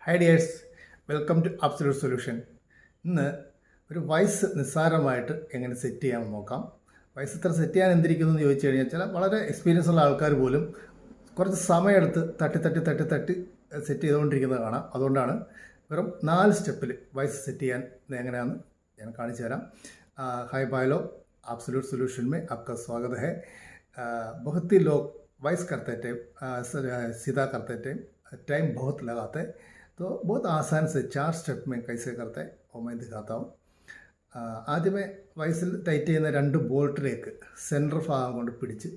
High dears, welcome to absolute solution. ഇന്ന് ഒരു വയസ്സ് നിസ്സാരമായിട്ട് എങ്ങനെ സെറ്റ് ചെയ്യാമെന്ന് നോക്കാം. വയസ്സ് ഇത്ര സെറ്റ് ചെയ്യാൻ എന്തിരിക്കുന്നു എന്ന് ചോദിച്ചു കഴിഞ്ഞാൽ ചില വളരെ എക്സ്പീരിയൻസ് ഉള്ള ആൾക്കാർ പോലും കുറച്ച് സമയമെടുത്ത് തട്ടി സെറ്റ് ചെയ്തുകൊണ്ടിരിക്കുന്നത് കാണാം. അതുകൊണ്ടാണ് വെറും 4 സ്റ്റെപ്പിൽ വയസ്സ് സെറ്റ് ചെയ്യാൻ എങ്ങനെയാണെന്ന് ഞാൻ കാണിച്ചു തരാം. ഹായ് ബായ് अब्सोल्यूट सोल्यूशन में आपका स्वागत है. बहुत ही लोग वॉइस करते टाइम सीधा करते टाइम बहुत लगाते, तो बहुत आसान से 4 स्टेप में कैसे करते हैं वो मैं दिखाता हूँ. ആദ്യമേ വയസ്സിൽ ടൈറ്റ് ചെയ്യുന്ന 2 ബോൾട്ടിലേക്ക് സെൻറ്റർ ഭാഗം കൊണ്ട് പിടിച്ച്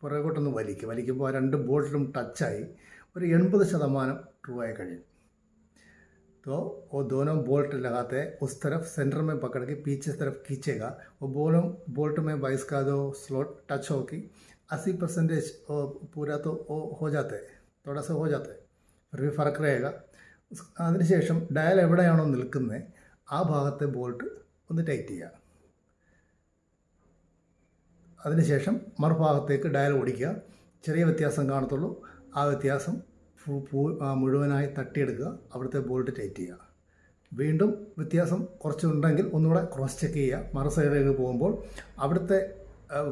പുറകോട്ടൊന്ന് വലിക്കുമ്പോൾ ആ 2 ബോൾട്ടിലും ടച്ചായി ഒരു 80% ട്രൂ ആയി കഴിയും. तो वो दोनों बोल्ट लगाते हैं, उस तरफ सेंटर में पकड़ के पीछे तरफ खींचेगा. वो दोनों बोल्ट में वाइस का जो स्लॉट टच होगी 80% पूरा तो वो हो जाता है, थोड़ा सा हो जाता है, फिर भी फ़र्क रहेगा. അതിനുശേഷം ഡയൽ എവിടെയാണോ നിൽക്കുന്നത് ആ ഭാഗത്തെ ബോൾട്ട് ഒന്ന് ടൈറ്റ് ചെയ്യുക. അതിനുശേഷം മറുഭാഗത്തേക്ക് ഡയൽ ഓടിക്കുക. ചെറിയ വ്യത്യാസം കാണത്തുള്ളൂ. ആ വ്യത്യാസം മുഴുവനായി തട്ടിയെടുക്കുക. അവിടുത്തെ ബോൾട്ട് ടൈറ്റ് ചെയ്യുക. വീണ്ടും വ്യത്യാസം കുറച്ചുണ്ടെങ്കിൽ ഒന്നുകൂടെ ക്രോസ് ചെക്ക് ചെയ്യുക. മറു സൈഡിലേക്ക് പോകുമ്പോൾ അവിടുത്തെ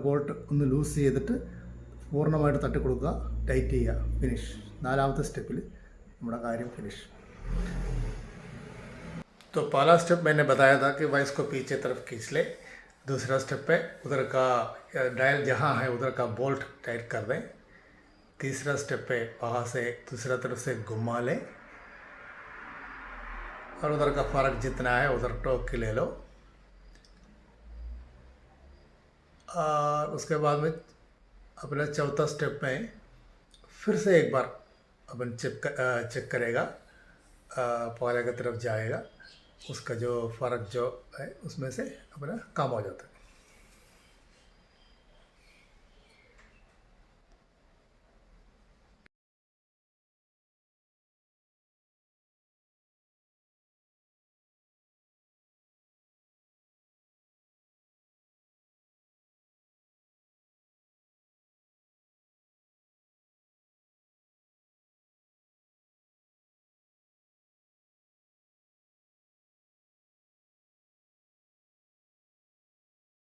ബോൾട്ട് ഒന്ന് ലൂസ് ചെയ്തിട്ട് പൂർണ്ണമായിട്ട് തട്ടിക്കൊടുക്കുക, ടൈറ്റ് ചെയ്യുക. ഫിനിഷ്. 4ാമത്തെ സ്റ്റെപ്പിൽ നമ്മുടെ കാര്യം ഫിനിഷ്. तो पहला स्टेप मैंने बताया था कि वाइस को पीछे तरफ खींच ले. दूसरा स्टेप है उधर का डायल जहाँ है उधर का बोल्ट टाइट कर दें. तीसरा स्टेप है वहाँ से दूसरा तरफ से घुमा ले और उधर का फ़र्क जितना है उधर टोक के ले लो. और उसके बाद में अपना चौथा स्टेप में फिर से एक बार अपन चेक करेगा, पहले की तरफ जाएगा. उसका जो फ़र्क जो है उसमें से अपना काम हो जाता है.